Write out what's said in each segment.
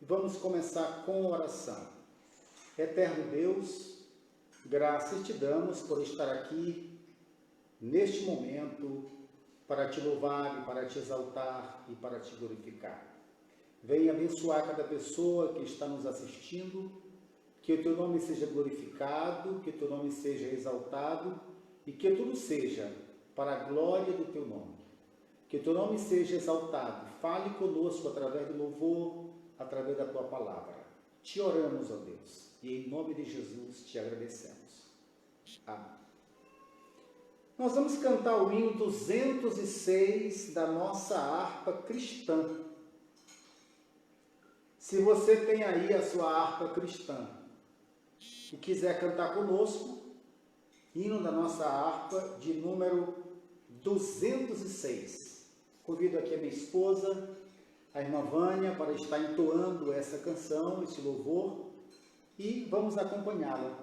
Vamos começar com oração. Eterno Deus, graças te damos por estar aqui neste momento para te louvar e para te exaltar e para te glorificar. Venha abençoar cada pessoa que está nos assistindo, que o teu nome seja glorificado, que o teu nome seja exaltado e que tudo seja para a glória do teu nome. Que o teu nome seja exaltado. Fale conosco através do louvor, através da tua palavra. Te oramos, ó Deus, e em nome de Jesus te agradecemos. Amém. Nós vamos cantar o hino 206 da nossa harpa cristã. Se você tem aí a sua harpa cristã e quiser cantar conosco, hino da nossa harpa de número 206. Convido aqui a minha esposa, a irmã Vânia, para estar entoando essa canção, esse louvor, e vamos acompanhá-la,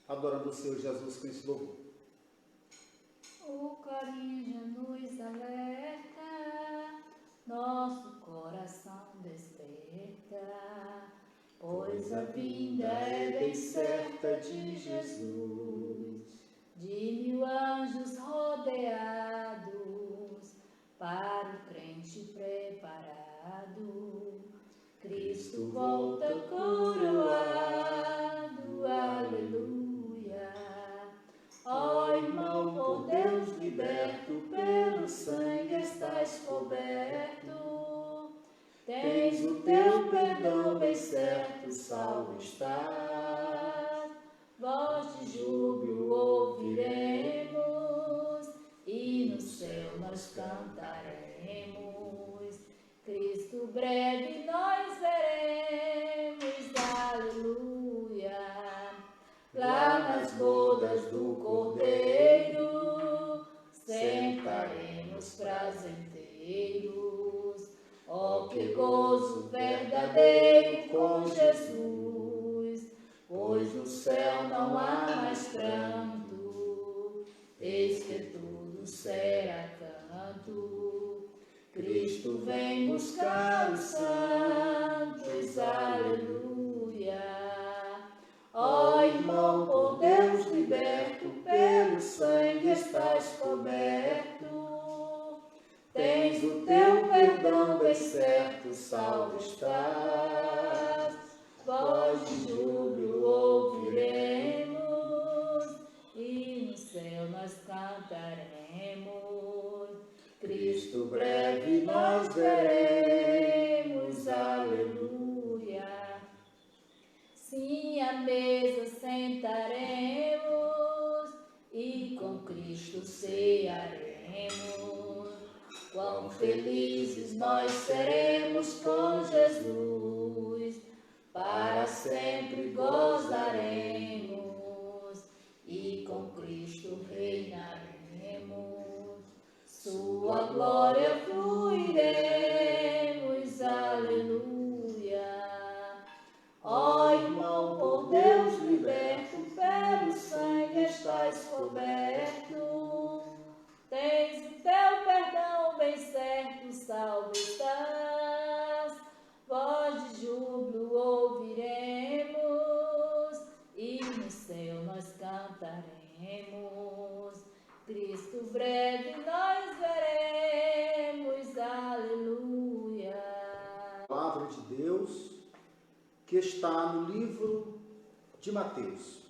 adorando o Senhor Jesus com esse louvor. O clarim já nos alerta, nosso coração desperta, pois a vinda é bem certa de Jesus, de 1000 anjos rodeados, para o crente preparado. Cristo volta coroado, aleluia. Ó irmão, por Deus liberto, pelo sangue estás coberto. Tens o teu perdão bem certo, salvo estás. Voz de júbilo ouviremos, e no céu nós cantaremos. Cristo breve nós veremos, aleluia. Lá nas bodas do Cordeiro, sentaremos prazenteiros. Oh, que gozo verdadeiro com Jesus, pois no céu não há mais pranto, eis que tudo será canto. Cristo vem buscar os santos, aleluia. Ó irmão, por Deus liberto, pelo sangue estás coberto. Tens o teu perdão bem certo, salvo estás. Voz de júbilo ouviremos, e no céu nós cantaremos. Cristo breve nós veremos, aleluia. Sim, à mesa sentaremos, e com Cristo cearemos. Quão felizes nós seremos com Jesus, para sempre gozaremos, e com Cristo reinaremos. Sua glória fluiremos, aleluia. Ó irmão, por Deus liberto, pelo sangue estás coberto. Tens o teu perdão bem certo, salvo estás. Voz de júbilo ouviremos, e no céu nós cantaremos. Cristo breve nós veremos, aleluia. A palavra de Deus que está no livro de Mateus,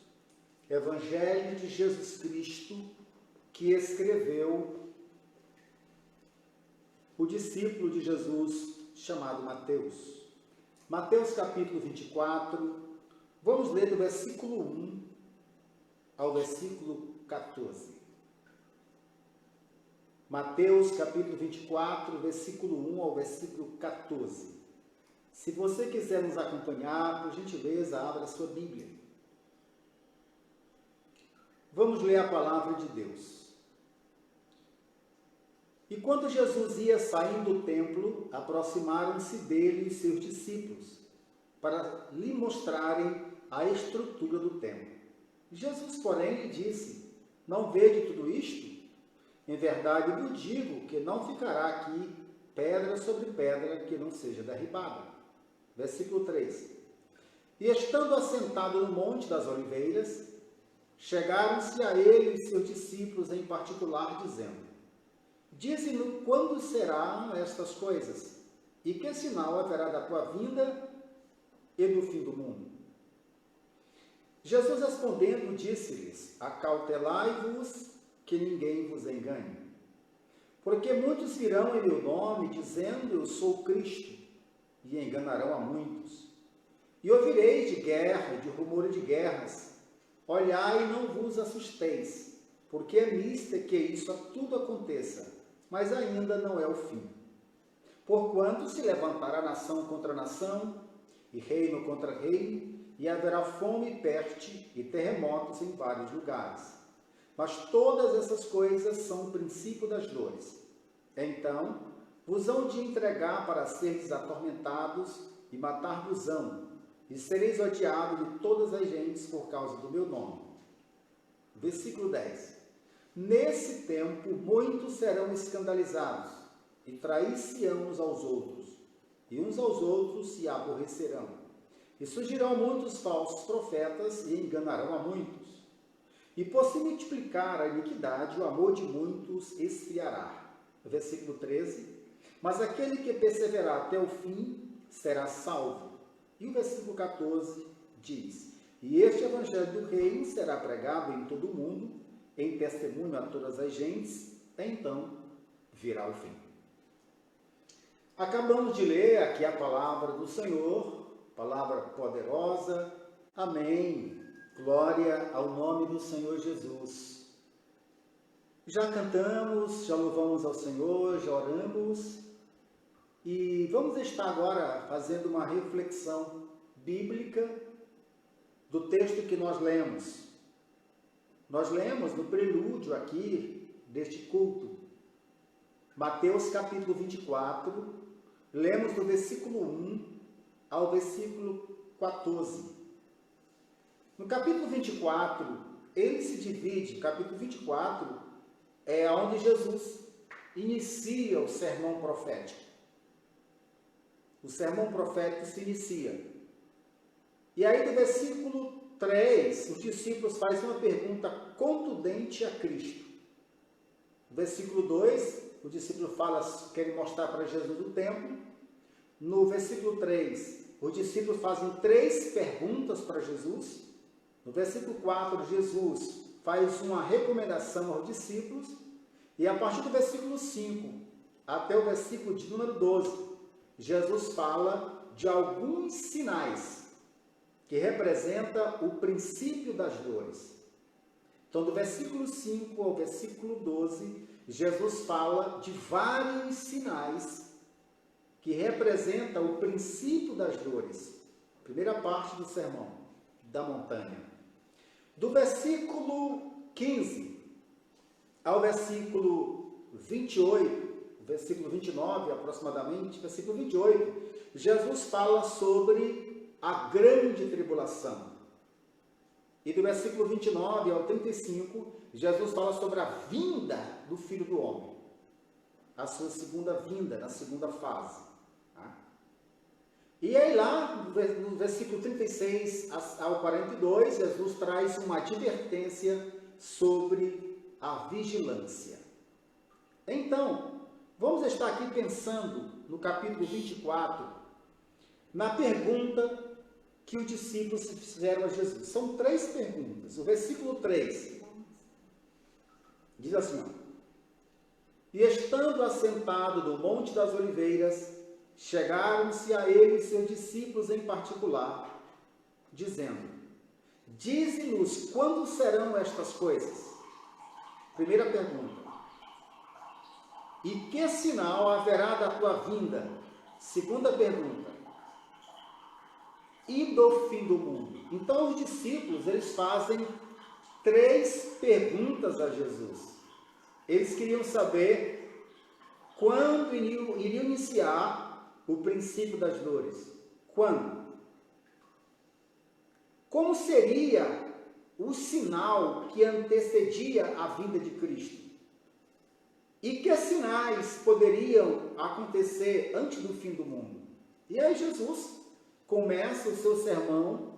Evangelho de Jesus Cristo, que escreveu o discípulo de Jesus chamado Mateus. Mateus capítulo 24, vamos ler do versículo 1 ao versículo 14. Mateus capítulo 24, versículo 1 ao versículo 14. Se você quiser nos acompanhar, por gentileza, abra a sua Bíblia. Vamos ler a palavra de Deus. E quando Jesus ia saindo do templo, aproximaram-se dele os seus discípulos, para lhe mostrarem a estrutura do templo. Jesus, porém, lhe disse: não vede tudo isto? Em verdade vos digo que não ficará aqui pedra sobre pedra que não seja derribada. Versículo 3. E estando assentado no Monte das Oliveiras, chegaram-se a ele e seus discípulos em particular, dizendo: Dize-nos quando serão estas coisas, e que sinal haverá da tua vinda e do fim do mundo? Jesus respondendo, disse-lhes: Acautelai-vos, que ninguém vos engane. Porque muitos virão em meu nome, dizendo: Eu sou Cristo, e enganarão a muitos. E ouvireis de guerra e de rumor de guerras. Olhai e não vos assusteis, porque é mister que isso tudo aconteça, mas ainda não é o fim. Porquanto se levantará nação contra nação, e reino contra reino, e haverá fome e peste, e terremotos em vários lugares. Mas todas essas coisas são o princípio das dores. Então vos hão de entregar para seres atormentados, e matar-vos-ão, e sereis odiados de todas as gentes por causa do meu nome. Versículo 10. Nesse tempo muitos serão escandalizados, e trair-se-ão uns aos outros, e uns aos outros se aborrecerão. E surgirão muitos falsos profetas, e enganarão a muitos. E por se multiplicar a iniquidade, o amor de muitos esfriará. Versículo 13. Mas aquele que perseverar até o fim será salvo. E o versículo 14 diz: E este evangelho do reino será pregado em todo o mundo, em testemunho a todas as gentes, então virá o fim. Acabamos de ler aqui a palavra do Senhor, palavra poderosa. Amém. Glória ao nome do Senhor Jesus. Já cantamos, já louvamos ao Senhor, já oramos. E vamos estar agora fazendo uma reflexão bíblica do texto que nós lemos. Nós lemos no prelúdio aqui deste culto, Mateus capítulo 24, lemos do versículo 1 ao versículo 14. No capítulo 24, ele se divide, capítulo 24 é onde Jesus inicia o sermão profético. O sermão profético se inicia. E aí, do versículo 3, os discípulos fazem uma pergunta contundente a Cristo. No versículo 2, o discípulo fala, querem mostrar para Jesus o templo. No versículo 3, os discípulos fazem 3 perguntas para Jesus. No versículo 4, Jesus faz uma recomendação aos discípulos. E a partir do versículo 5 até o versículo de número 12, Jesus fala de alguns sinais que representam o princípio das dores. Então, do versículo 5 ao versículo 12, Jesus fala de vários sinais que representam o princípio das dores. Primeira parte do sermão da montanha. Do versículo 15 ao versículo 28, versículo 29 aproximadamente, versículo 28, Jesus fala sobre a grande tribulação. E do versículo 29 ao 35, Jesus fala sobre a vinda do Filho do Homem, a sua segunda vinda, na segunda fase. Tá? E aí lá, no versículo 36 ao 42, Jesus traz uma advertência sobre a vigilância. Então, vamos estar aqui pensando no capítulo 24, na pergunta que os discípulos fizeram a Jesus. São 3 perguntas. O versículo 3 diz assim, ó, E estando assentado no Monte das Oliveiras, chegaram-se a ele e seus discípulos em particular, dizendo, Dize-nos quando serão estas coisas? Primeira pergunta. E que sinal haverá da tua vinda? Segunda pergunta. E do fim do mundo? Então os discípulos, eles fazem 3 perguntas a Jesus. Eles queriam saber quando iriam iniciar o princípio das dores. Quando? Como seria o sinal que antecedia a vinda de Cristo? E que sinais poderiam acontecer antes do fim do mundo? E aí Jesus começa o seu sermão,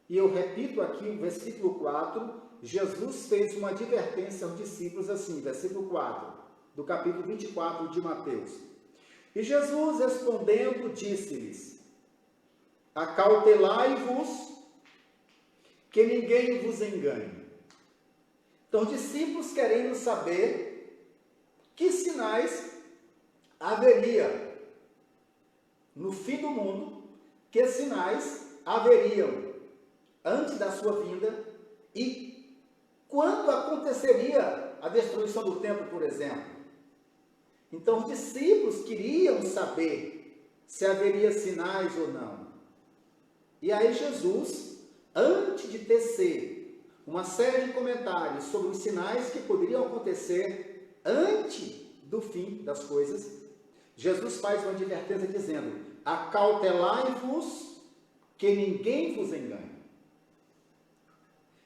e eu repito aqui o versículo 4, Jesus fez uma advertência aos discípulos assim, versículo 4, do capítulo 24 de Mateus. E Jesus respondendo disse-lhes, acautelai-vos, que ninguém vos engane. Então, os discípulos querendo saber que sinais haveria no fim do mundo, que sinais haveriam antes da sua vinda e quando aconteceria a destruição do templo, por exemplo. Então, os discípulos queriam saber se haveria sinais ou não. E aí Jesus, antes de tecer uma série de comentários sobre os sinais que poderiam acontecer antes do fim das coisas, Jesus faz uma advertência dizendo, acautelai-vos que ninguém vos engane.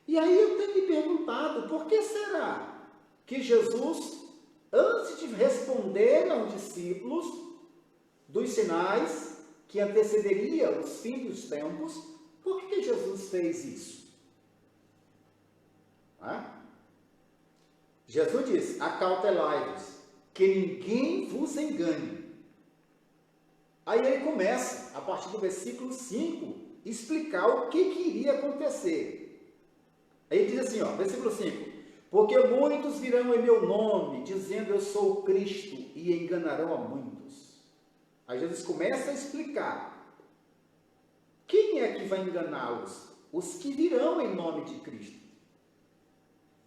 E aí eu tenho me perguntado, por que será que Jesus, antes de responder aos discípulos dos sinais que antecederiam os fins dos tempos, por que Jesus fez isso? Jesus diz, acautelai-vos, que ninguém vos engane. Aí ele começa, a partir do versículo 5, explicar o que iria acontecer. Aí ele diz assim, versículo 5, porque muitos virão em meu nome, dizendo eu sou o Cristo, e enganarão a muitos. Aí Jesus começa a explicar, quem é que vai enganá-los? Os que virão em nome de Cristo.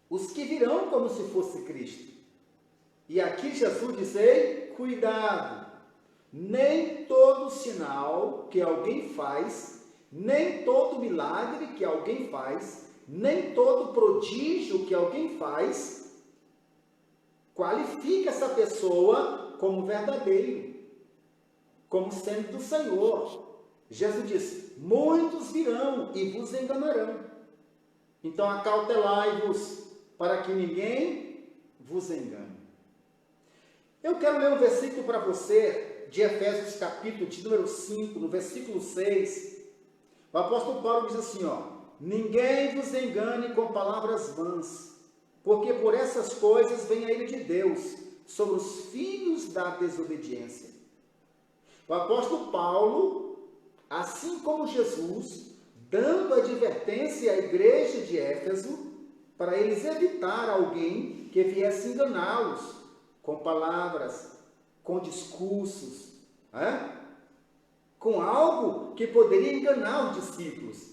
Os que virão como se fosse Cristo. E aqui Jesus diz, ei, cuidado, nem todo sinal que alguém faz, nem todo milagre que alguém faz, nem todo prodígio que alguém faz, qualifica essa pessoa como verdadeiro, como sendo do Senhor. Jesus diz, muitos virão e vos enganarão. Então acautelai-vos, para que ninguém vos engane. Eu quero ler um versículo para você, de Efésios capítulo de número 5, no versículo 6. O apóstolo Paulo diz assim, ninguém vos engane com palavras vãs, porque por essas coisas vem a ira de Deus sobre os filhos da desobediência. O apóstolo Paulo, assim como Jesus, dando advertência à igreja de Éfeso, para eles evitar alguém que viesse enganá-los com palavras, com discursos, com algo que poderia enganar os discípulos.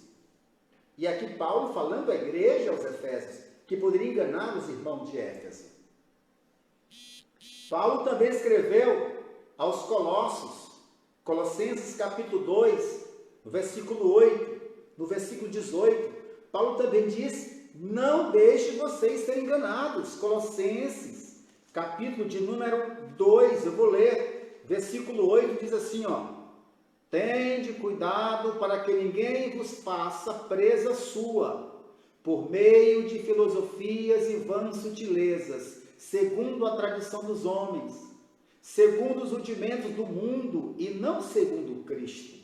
E aqui Paulo falando à igreja, aos Efésios, que poderia enganar os irmãos de Éfeso. Paulo também escreveu aos Colossos, Colossenses capítulo 2, no versículo 8, no versículo 18, Paulo também diz, não deixe vocês serem enganados. Colossenses, capítulo de número 2, eu vou ler, versículo 8, diz assim, tende cuidado para que ninguém vos faça presa sua, por meio de filosofias e vãs sutilezas, segundo a tradição dos homens, segundo os rudimentos do mundo e não segundo Cristo.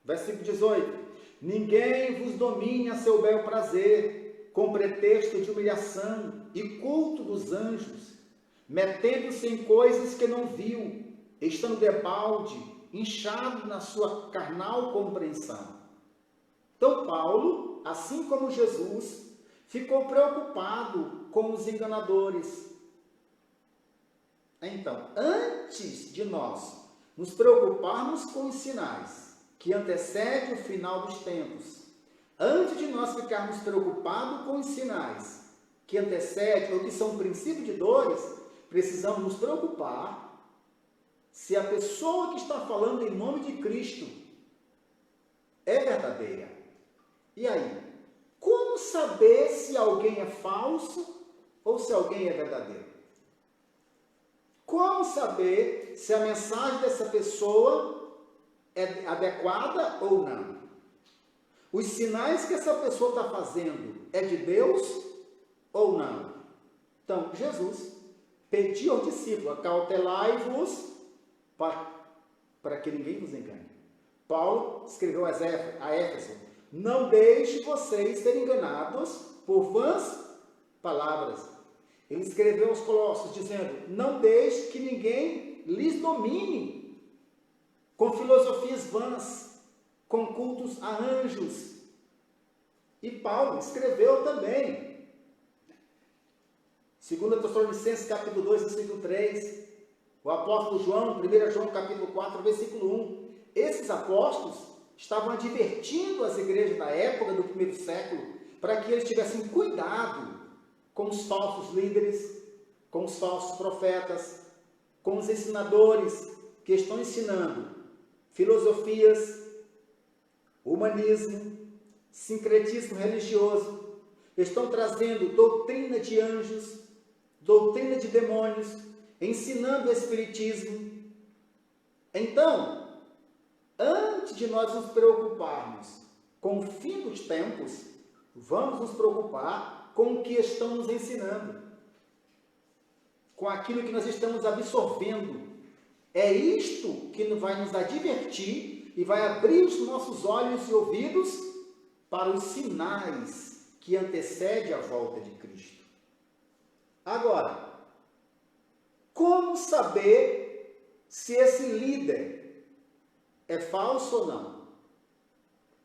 Versículo 18, ninguém vos domine a seu bel prazer, com pretexto de humilhação e culto dos anjos, metendo-se em coisas que não viu, estando debalde, inchado na sua carnal compreensão. Então Paulo, assim como Jesus, ficou preocupado com os enganadores. Então, antes de nós nos preocuparmos com os sinais que antecedem o final dos tempos, antes de nós ficarmos preocupados com os sinais que antecedem ou que são princípio de dores, precisamos nos preocupar se a pessoa que está falando em nome de Cristo é verdadeira. E aí? Como saber se alguém é falso ou se alguém é verdadeiro? Como saber se a mensagem dessa pessoa é adequada ou não? Os sinais que essa pessoa está fazendo é de Deus ou não? Então, Jesus pediu aos discípulos, acautelai-vos para que ninguém vos engane. Paulo escreveu a Éfeso: não deixe vocês serem enganados por vãs palavras. Ele escreveu aos Colossos dizendo: não deixe que ninguém lhes domine com filosofias vãs, com cultos a anjos. E Paulo escreveu também, 2 Tessalonicenses capítulo 2, versículo 3, o apóstolo João, 1 João capítulo 4, versículo 1. Esses apóstolos estavam advertindo as igrejas da época do primeiro século para que eles tivessem cuidado com os falsos líderes, com os falsos profetas, com os ensinadores que estão ensinando filosofias, humanismo, sincretismo religioso, estão trazendo doutrina de anjos, doutrina de demônios, ensinando o espiritismo. Então, antes de nós nos preocuparmos com o fim dos tempos, vamos nos preocupar com o que estão nos ensinando, com aquilo que nós estamos absorvendo. É isto que vai nos advertir e vai abrir os nossos olhos e ouvidos para os sinais que antecedem a volta de Cristo. Agora, como saber se esse líder é falso ou não?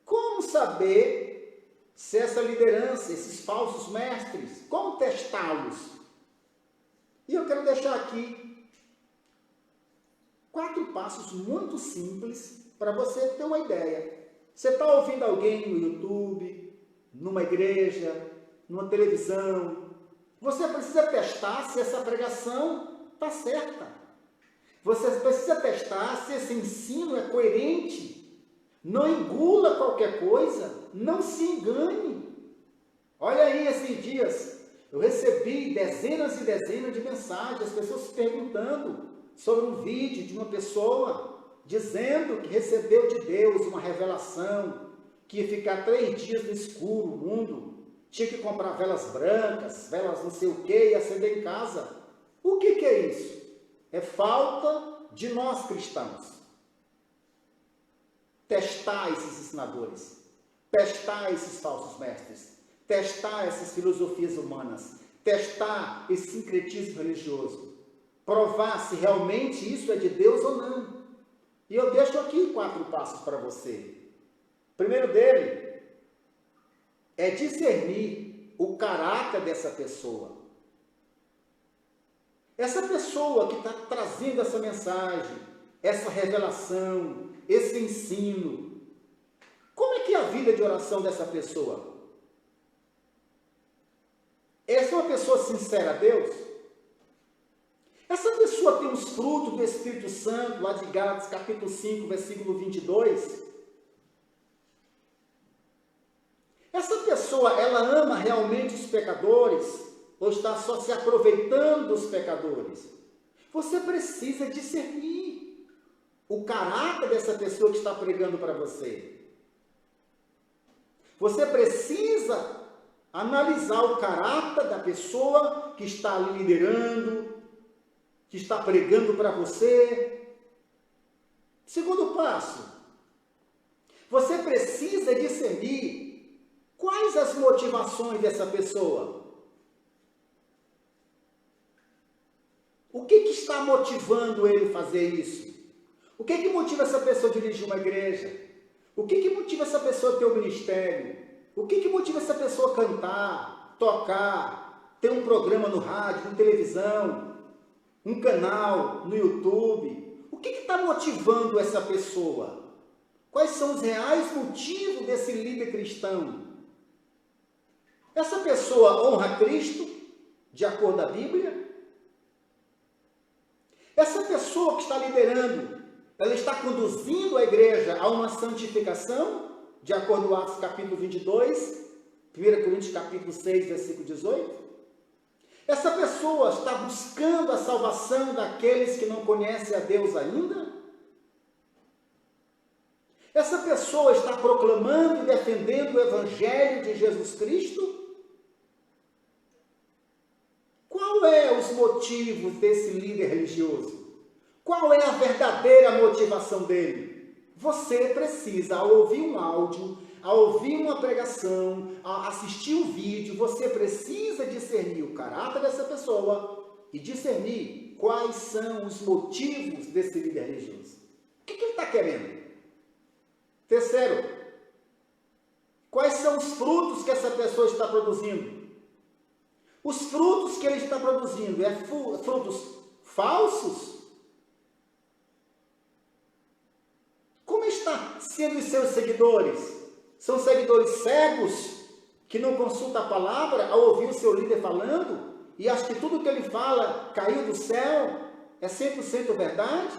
Como saber se essa liderança, esses falsos mestres, como testá-los? E eu quero deixar aqui 4 passos muito simples para você ter uma ideia. Você está ouvindo alguém no YouTube, numa igreja, numa televisão, você precisa testar se essa pregação está certa. Você precisa testar se esse ensino é coerente. Não engula qualquer coisa, não se engane. Olha aí, esses dias, eu recebi dezenas e dezenas de mensagens, as pessoas perguntando sobre um vídeo de uma pessoa dizendo que recebeu de Deus uma revelação, que ia ficar 3 dias no escuro, o mundo, tinha que comprar velas brancas, velas não sei o que, e acender em casa. O que é isso? É falta de nós cristãos testar esses ensinadores, testar esses falsos mestres, testar essas filosofias humanas, testar esse sincretismo religioso, provar se realmente isso é de Deus ou não. E eu deixo aqui 4 passos para você. O primeiro dele é discernir o caráter dessa pessoa. Essa pessoa que está trazendo essa mensagem, essa revelação, esse ensino, como é que é a vida de oração dessa pessoa? Essa é uma pessoa sincera a Deus? Essa pessoa tem os frutos do Espírito Santo, lá de Gálatas capítulo 5, versículo 22? Essa pessoa, ela ama realmente os pecadores? Ou está só se aproveitando dos pecadores? Você precisa discernir o caráter dessa pessoa que está pregando para você. Você precisa analisar o caráter da pessoa que está ali liderando, que está pregando para você. Segundo passo, você precisa discernir quais as motivações dessa pessoa. O que está motivando ele a fazer isso? O que motiva essa pessoa a dirigir uma igreja? O que motiva essa pessoa a ter um ministério? O que motiva essa pessoa a cantar, tocar, ter um programa no rádio, na televisão, um canal no YouTube? O que está motivando essa pessoa? Quais são os reais motivos desse líder cristão? Essa pessoa honra Cristo, de acordo com a Bíblia? Essa pessoa que está liderando, ela está conduzindo a igreja a uma santificação, de acordo com Atos capítulo 22, 1 Coríntios capítulo 6, versículo 18? Essa pessoa está buscando a salvação daqueles que não conhecem a Deus ainda? Essa pessoa está proclamando e defendendo o Evangelho de Jesus Cristo? Qual é os motivos desse líder religioso? Qual é a verdadeira motivação dele? você precisa, ao ouvir um áudio, ao ouvir uma pregação, ao assistir um vídeo, você precisa discernir o caráter dessa pessoa e discernir quais são os motivos desse líder religioso. O que ele está querendo? Terceiro, quais são os frutos que essa pessoa está produzindo? Os frutos que ele está produzindo, frutos falsos? Como está sendo os seus seguidores? São seguidores cegos que não consultam a palavra ao ouvir o seu líder falando e acham que tudo que ele fala caiu do céu, é 100% verdade?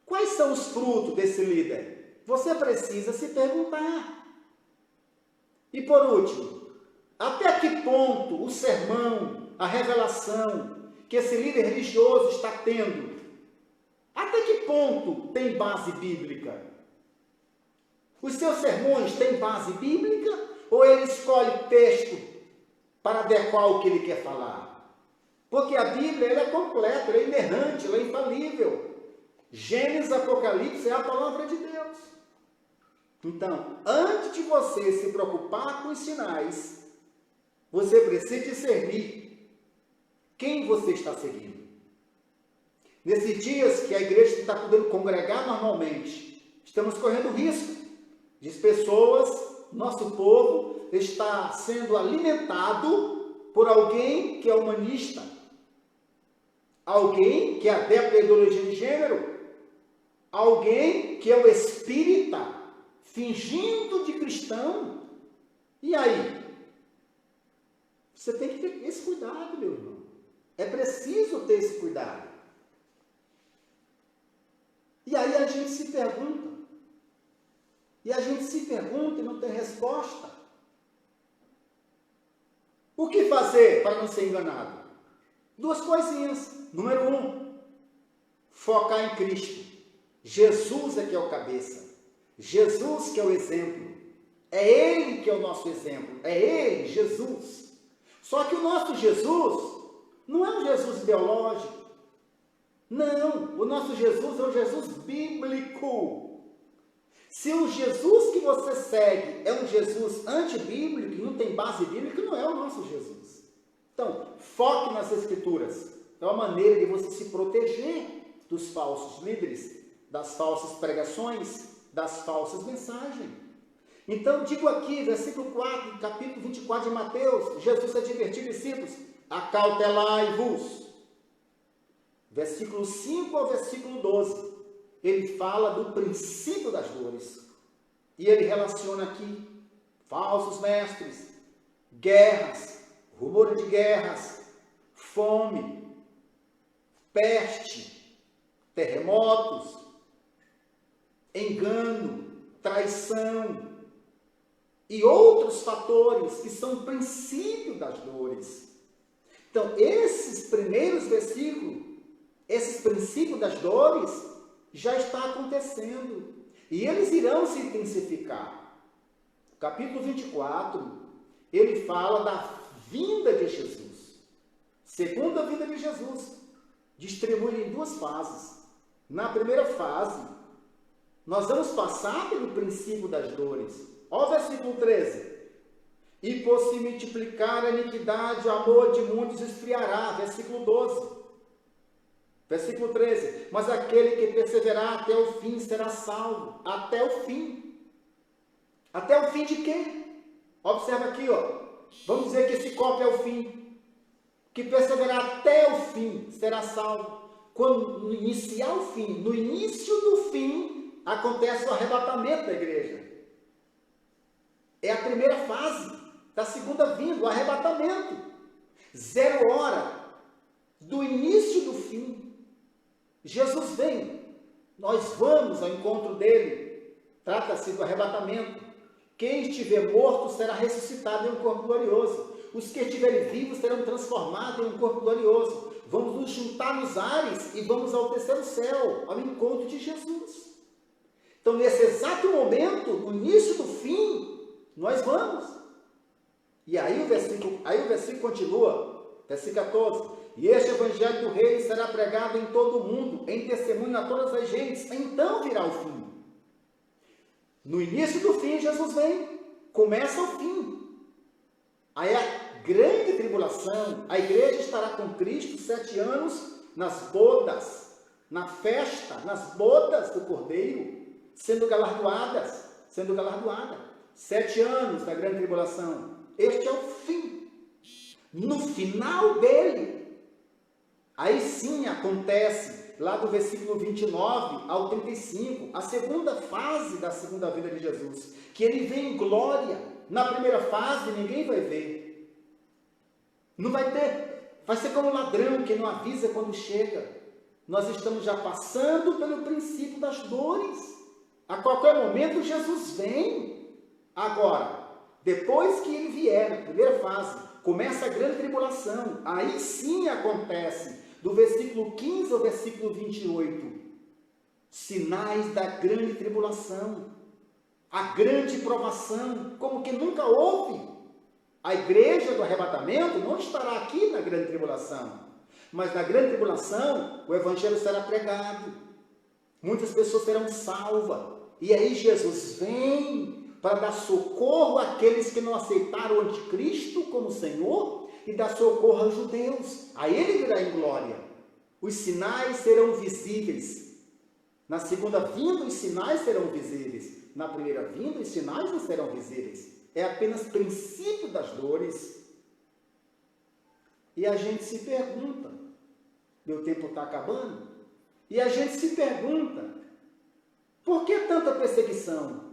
Quais são os frutos desse líder? Você precisa se perguntar. E por último, até que ponto o sermão, a revelação que esse líder religioso está tendo, até que ponto tem base bíblica? Os seus sermões têm base bíblica ou ele escolhe texto para adequar o que ele quer falar? Porque a Bíblia ela é completa, ela é inerrante, ela é infalível. Gênesis, Apocalipse é a palavra de Deus. Então, antes de você se preocupar com os sinais, você precisa discernir quem você está seguindo. Nesses dias que a igreja está podendo congregar normalmente, estamos correndo risco de pessoas, nosso povo está sendo alimentado por alguém que é humanista, alguém que é adepto à ideologia de gênero, alguém que é o espírita, fingindo de cristão. E aí? Você tem que ter esse cuidado, meu irmão. É preciso ter esse cuidado. E aí a gente se pergunta. E a gente se pergunta e não tem resposta. O que fazer para não ser enganado? Duas coisinhas. Número 1, focar em Cristo. Jesus é que é o cabeça. Jesus que é o exemplo. É Ele que é o nosso exemplo. É Ele, Jesus. Só que o nosso Jesus não é um Jesus ideológico. Não, o nosso Jesus é um Jesus bíblico. Se o Jesus que você segue é um Jesus antibíblico, que não tem base bíblica, não é o nosso Jesus. Então, foque nas Escrituras. É uma maneira de você se proteger dos falsos líderes, das falsas pregações, das falsas mensagens. Então, digo aqui, versículo 4, capítulo 24 de Mateus, Jesus advertiu os discípulos, acautelai-vos. Versículo 5 ao versículo 12. Ele fala do princípio das dores. E ele relaciona aqui falsos mestres, guerras, rumor de guerras, fome, peste, terremotos, engano, traição e outros fatores que são princípio das dores. Então, esses primeiros versículos, esses princípios das dores, já está acontecendo. E eles irão se intensificar. Capítulo 24, ele fala da vinda de Jesus. Segunda vinda de Jesus. Distribui em duas fases. Na primeira fase, nós vamos passar pelo princípio das dores. Olha o versículo 13. E por se multiplicar a iniquidade, o amor de muitos esfriará. Versículo 12. Versículo 13, mas aquele que perseverar até o fim será salvo. Até o fim. Até o fim de quê? Observa aqui, ó. Vamos dizer que esse copo é o fim. Que perseverar até o fim será salvo. Quando iniciar o fim, no início do fim, acontece o arrebatamento da igreja. É a primeira fase da segunda vinda, o arrebatamento. 0 hora do início do fim. Jesus vem, nós vamos ao encontro dele, trata-se do arrebatamento. Quem estiver morto será ressuscitado em um corpo glorioso. Os que estiverem vivos serão transformados em um corpo glorioso. Vamos nos juntar nos ares e vamos ao terceiro céu, ao encontro de Jesus. Então, nesse exato momento, no início do fim, nós vamos. E aí o versículo continua, versículo 14. e este evangelho do reino será pregado em todo o mundo, em testemunho a todas as gentes, então virá o fim. No início do fim, Jesus vem, começa o fim. Aí a grande tribulação, a igreja estará com Cristo 7 anos nas bodas, na festa, nas bodas do Cordeiro, sendo galardoada. 7 anos da grande tribulação. Este é o fim. No final dele, aí sim acontece, lá do versículo 29 ao 35, a segunda fase da segunda vinda de Jesus, que ele vem em glória. Na primeira fase, ninguém vai ver. Não vai ter, vai ser como ladrão que não avisa quando chega. Nós estamos já passando pelo princípio das dores. A qualquer momento Jesus vem. Agora, depois que ele vier, na primeira fase, começa a grande tribulação. Aí sim acontece, do versículo 15 ao versículo 28, sinais da grande tribulação, a grande provação, como que nunca houve. A igreja do arrebatamento não estará aqui na grande tribulação, mas na grande tribulação o evangelho será pregado, muitas pessoas serão salvas, e aí Jesus vem para dar socorro àqueles que não aceitaram o anticristo como Senhor e dar socorro aos judeus. A ele virá em glória. Os sinais serão visíveis. Na segunda vinda, os sinais serão visíveis. Na primeira vinda, os sinais não serão visíveis. É apenas princípio das dores. E a gente se pergunta, meu tempo está acabando, e a gente se pergunta, por que tanta perseguição?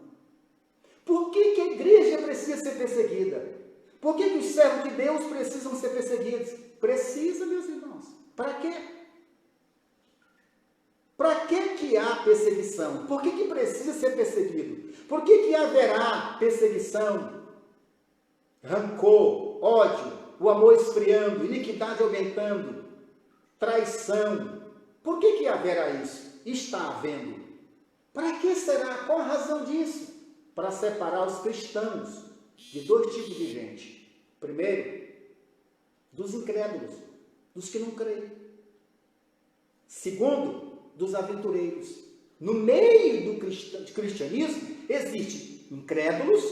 Por que que a igreja precisa ser perseguida? Por que que os servos de Deus precisam ser perseguidos? Precisa, meus irmãos. Para quê? Para que há perseguição? Por que que precisa ser perseguido? Por que que haverá perseguição? Rancor, ódio, o amor esfriando, iniquidade aumentando, traição. Por que que haverá isso? Está havendo. Para que será? Qual a razão disso? Para separar os cristãos de 2 tipos de gente. Primeiro, dos incrédulos, dos que não creem. Segundo, dos aventureiros. No meio do cristianismo, existem incrédulos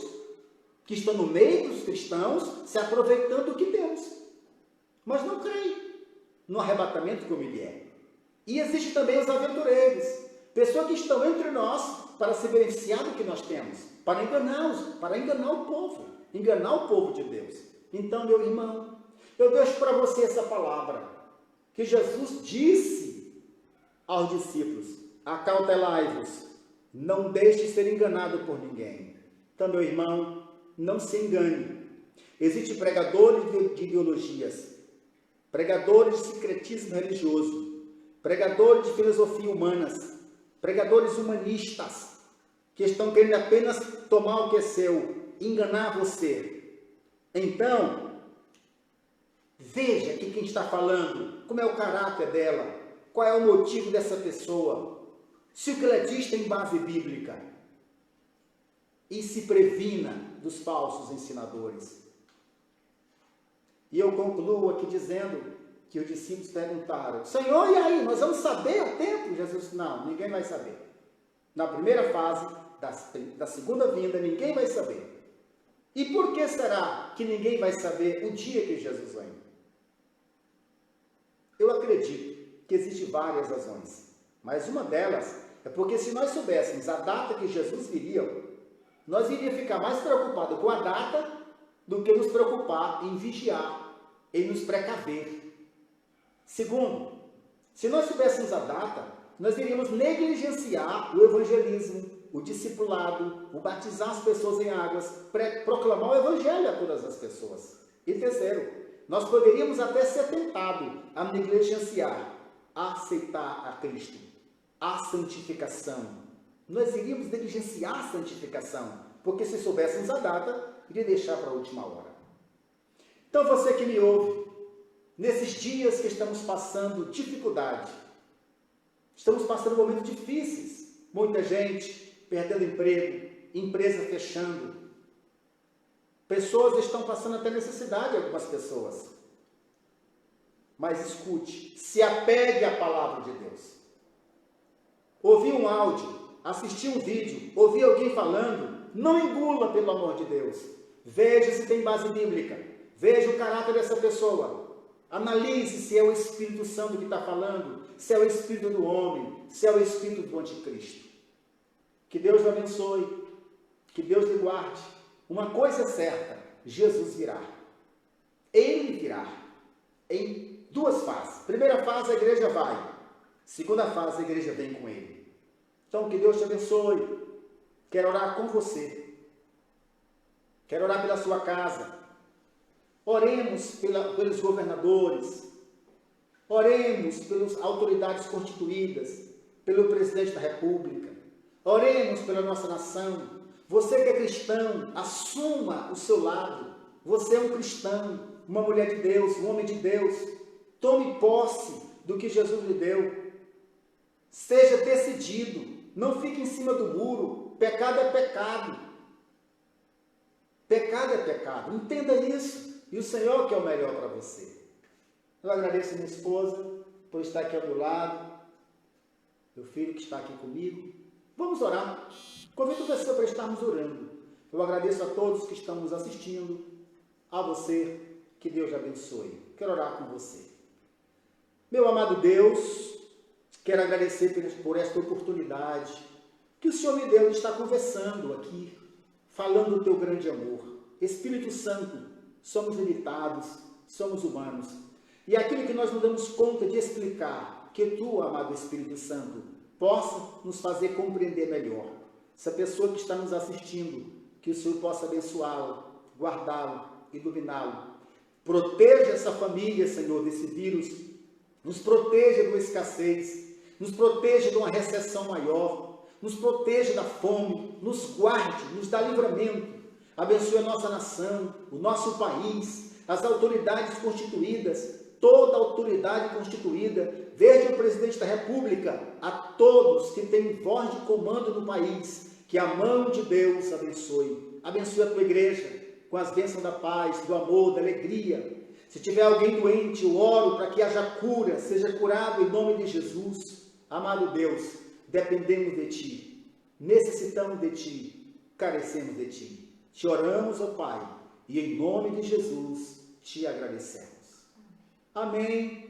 que estão no meio dos cristãos, se aproveitando do que temos, mas não creem no arrebatamento como ele é. E existem também os aventureiros, pessoas que estão entre nós para se beneficiar do que nós temos, para enganá-los, para enganar o povo de Deus. Então, meu irmão, eu deixo para você essa palavra, que Jesus disse aos discípulos: acautelai-vos, não deixe ser enganado por ninguém. Então, meu irmão, não se engane. Existem pregadores de ideologias, pregadores de sincretismo religioso, pregadores de filosofia humanas, pregadores humanistas, que estão querendo apenas tomar o que é seu, enganar você. Então, veja que quem está falando, como é o caráter dela, qual é o motivo dessa pessoa, se o que ela diz tem base bíblica, e se previna dos falsos ensinadores. E eu concluo aqui dizendo que os discípulos perguntaram: Senhor, e aí, nós vamos saber o tempo? Jesus disse: não, ninguém vai saber. Na primeira fase da segunda vinda, ninguém vai saber. E por que será que ninguém vai saber o dia que Jesus vem? Eu acredito que existem várias razões, mas uma delas é porque se nós soubéssemos a data que Jesus viria, nós iríamos ficar mais preocupados com a data do que nos preocupar em vigiar, em nos precaver. Segundo, se nós soubéssemos a data, nós iríamos negligenciar o evangelismo, o discipulado, o batizar as pessoas em águas, proclamar o evangelho a todas as pessoas. E terceiro, nós poderíamos até ser tentados a negligenciar, a aceitar a Cristo, a santificação. Nós iríamos negligenciar a santificação, porque se soubéssemos a data, iria deixar para a última hora. Então você que me ouve, nesses dias que estamos passando dificuldade, estamos passando momentos difíceis, muita gente perdendo emprego, empresa fechando, pessoas estão passando até necessidade, algumas pessoas. mas escute, se apegue à palavra de Deus. Ouvi um áudio, assisti um vídeo, ouvi alguém falando, não engula, pelo amor de Deus. Veja se tem base bíblica, veja o caráter dessa pessoa, analise se é o Espírito Santo que está falando, se é o Espírito do homem, se é o Espírito do anticristo. Que Deus lhe abençoe, que Deus lhe guarde. Uma coisa é certa, Jesus virá. Ele virá em duas fases. Primeira fase, a igreja vai. Segunda fase, a igreja vem com ele. Então, que Deus te abençoe. Quero orar com você. Quero orar pela sua casa. Oremos pelos governadores. Oremos pelas autoridades constituídas, pelo presidente da República. Oremos pela nossa nação. Você que é cristão, assuma o seu lado. Você é um cristão, uma mulher de Deus, um homem de Deus. Tome posse do que Jesus lhe deu. Seja decidido. Não fique em cima do muro. Pecado é pecado. Pecado é pecado. Entenda isso. E o Senhor que é o melhor para você. Eu agradeço a minha esposa por estar aqui ao meu lado. Meu filho que está aqui comigo. Vamos orar. Convido você para estarmos orando. Eu agradeço a todos que estão nos assistindo. A você, que Deus abençoe. Quero orar com você. Meu amado Deus, quero agradecer por esta oportunidade que o Senhor me deu de estar conversando aqui, falando do teu grande amor. Espírito Santo, somos limitados, somos humanos. E aquilo que nós não damos conta de explicar, que tu, amado Espírito Santo, possa nos fazer compreender melhor. Essa pessoa que está nos assistindo, que o Senhor possa abençoá-lo, guardá-lo, iluminá-lo. Proteja essa família, Senhor, desse vírus. Nos proteja de uma escassez. Nos proteja de uma recessão maior. Nos proteja da fome. Nos guarde, nos dá livramento. Abençoe a nossa nação, o nosso país, as autoridades constituídas, toda autoridade constituída, desde o presidente da República, a todos que têm voz de comando no país, que a mão de Deus abençoe. Abençoe a tua igreja com as bênçãos da paz, do amor, da alegria. Se tiver alguém doente, eu oro para que haja cura, seja curado em nome de Jesus. Amado Deus, dependemos de Ti, necessitamos de Ti, carecemos de Ti. Te oramos, ó Pai, e em nome de Jesus te agradecemos. Amém.